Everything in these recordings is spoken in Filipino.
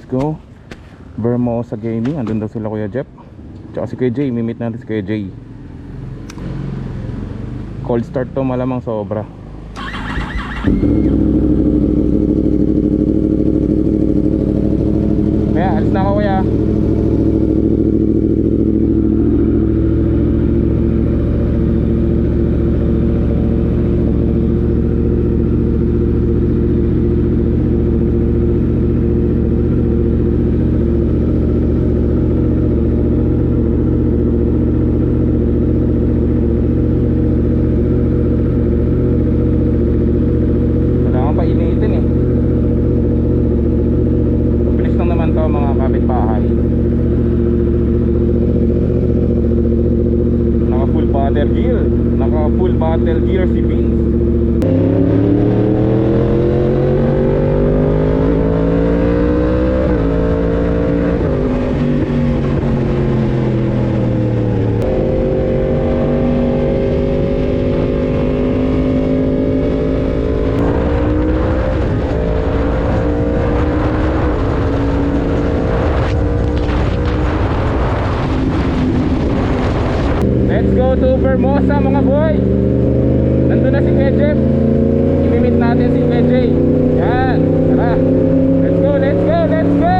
go. Vermosa Gaming, andun daw sila Kuya Jeff. Tsaka si Kuya Jay, imimit natin si Kuya Jay. Cold start to malamang sobra. Kaya alis na ako kuya. Naka full battle gear si Vince. Let's go to Vermosa mga boy. Nandun na si Kuya Jeff. Imimit natin si Kuya Jay. Yan, tara. Let's go, let's go, let's go.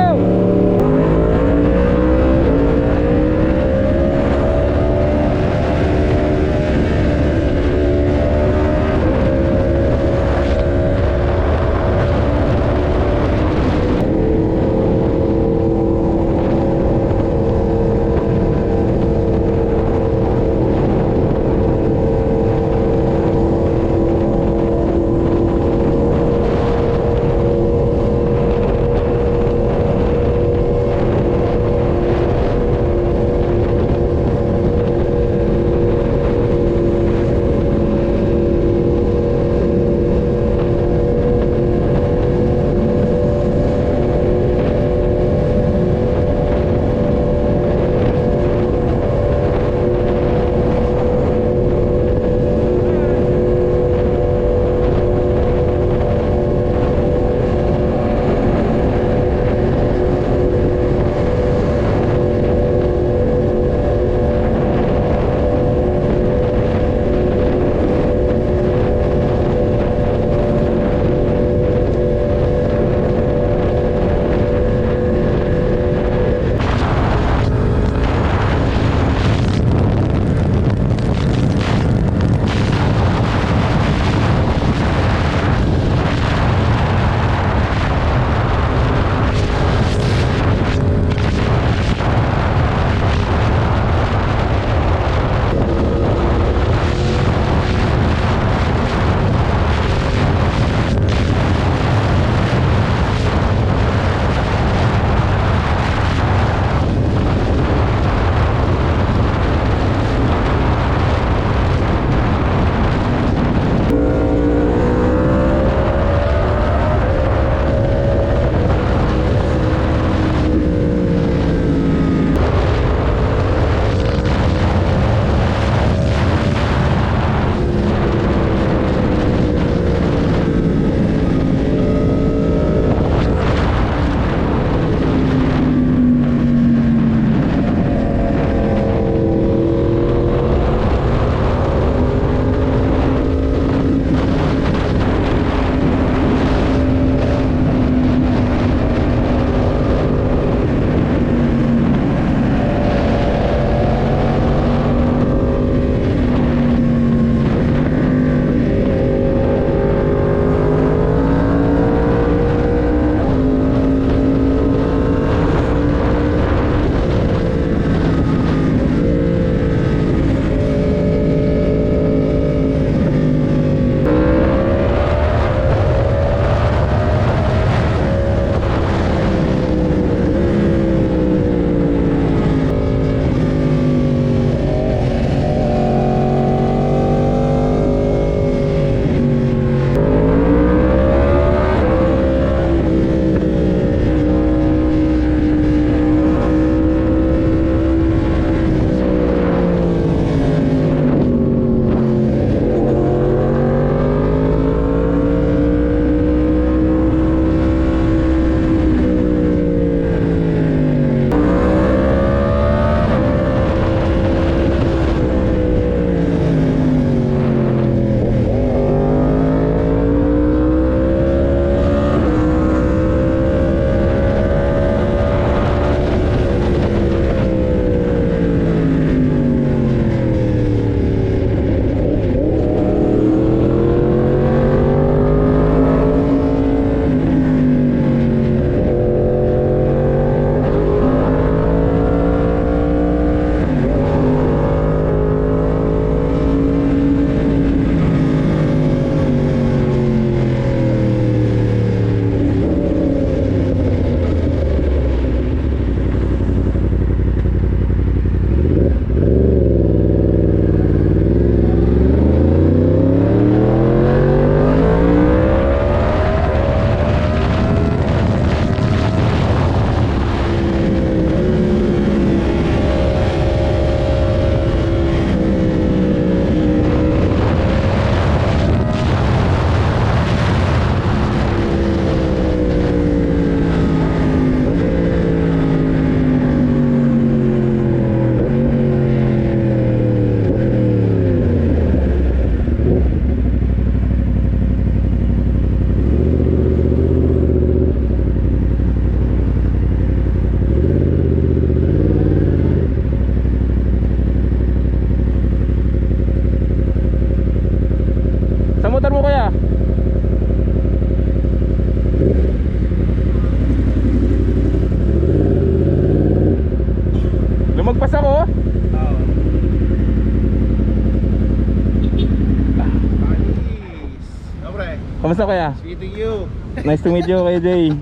Kamusta kaya? Meeting you. Nice to meet you, Kuya Jay.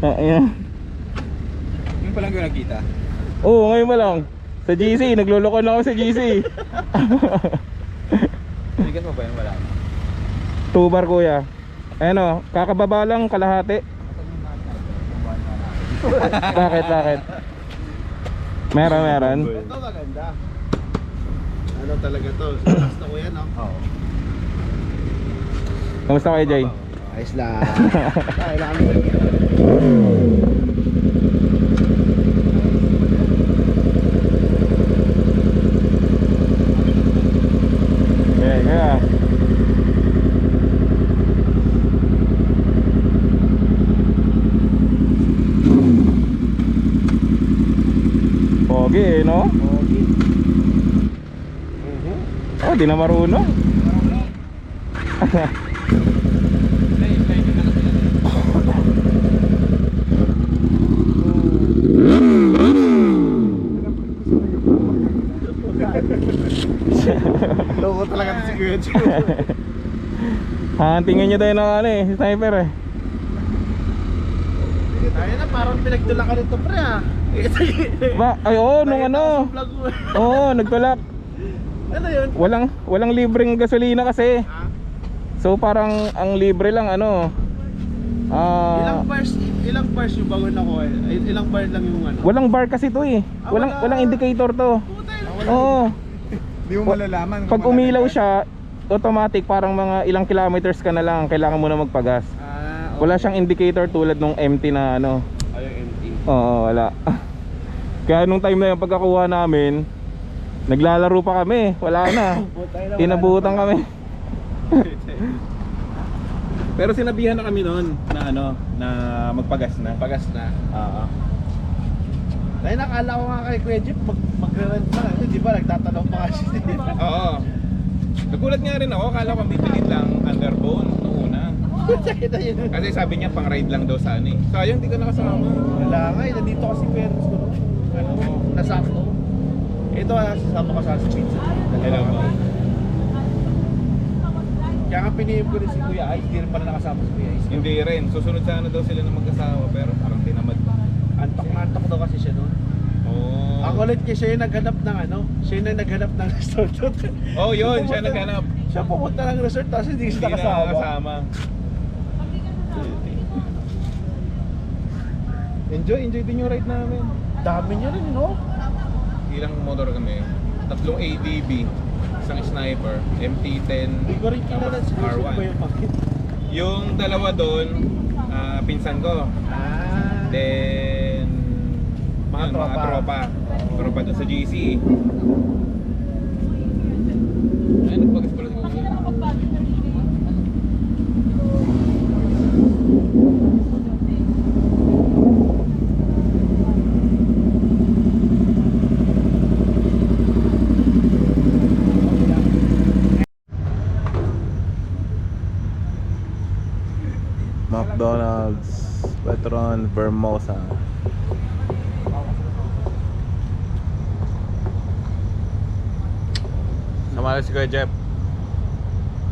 Ayan. Yung palang ko nakita. Oo, ngayon pa lang. Sa GC, nagluloko na ako sa GC. Bigat mo ba yun? Wala. 2 bar kuya. Ayan o, kakababa lang kalahati. Bakit? Meron. Ito maganda. Ano talaga to? Salas na ko yan, no? Oo. Kamusta Kuya Jay? Ayos lang. Kailangan mo. Kaya. Pogi eh, no? Okay. Oh, di na marunong. Loko talaga si Kuya Joe. Tingnan nyo tayo ng ano eh, sniper eh. Tayo na, parang pinagtulak ka nito pre ah. Ay oo, nung ano. Oo, nagtulak. Ano yun? Walang libreng gasolina kasi. So parang ang libre lang ano. Ilang bars yung bago na ko eh. Ilang bar lang yung ano. Walang bar kasi to eh. Walang indicator to. Oo. Hindi mo malalaman. Pag umilaw siya, automatic parang mga ilang kilometers ka na lang kailangan mo na magpagas. Okay. Wala siyang indicator tulad nung empty na ano. Ay, yung empty. Oo, wala. Kaya nung time na yung pagkakuha namin, naglalaro pa kami. Wala na. Inabutan kami. Pero sinabihan na kami noon na ano, na magpagas na. Pagas na. Oo. Dahil nakala ko nga kay Kuya Jeep mag-rent na. Di ba nagtatanong pa kasi. Oo. Nagulat nga rin ako, akala ko bibilin lang underbone noong una. Kasi sabi niya pang ride lang daw sa ano eh. Sayang, di ka nakasama. Wala nga eh, nandito kasi parents ko noon. Ano, nasakto. Ito sasama ko sa pizza. Hello mo. Kaya nga pinihim ko rin si Kuya Ice, hindi rin pala nakasama si Kuya Ice. Hindi rin, susunod sana daw sila na mag-asawa pero parang tinamad. Antok na antok daw kasi siya noon. Oh. Ako ulit kasi siya yung naghanap ng ano, siya yung naghanap ng resort doon. Oh, yun, siya naghanap. Siya pumunta ng resort tapos hindi Hindi siya na nakasama. nakasama. Enjoy din yung ride namin. Dami niya rin, no? Ilang motor kami. 3 ADB, isang sniper, MT-10, Hindi ko rin kilala si Kuya R1. ba yung bakit? Yung dalawa doon, pinsan ko. Then Mga yun, tropa. Tropa doon sa GC. Ay, nagpagas pala si Kuya. McDonald's, Petron, Vermosa. Sama si Kuya Jeff,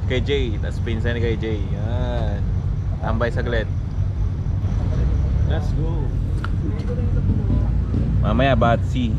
kay Jay, tapos pinsan ni kay Jay. Yan. Tambay saglit. Let's go. Mamaya Batsi.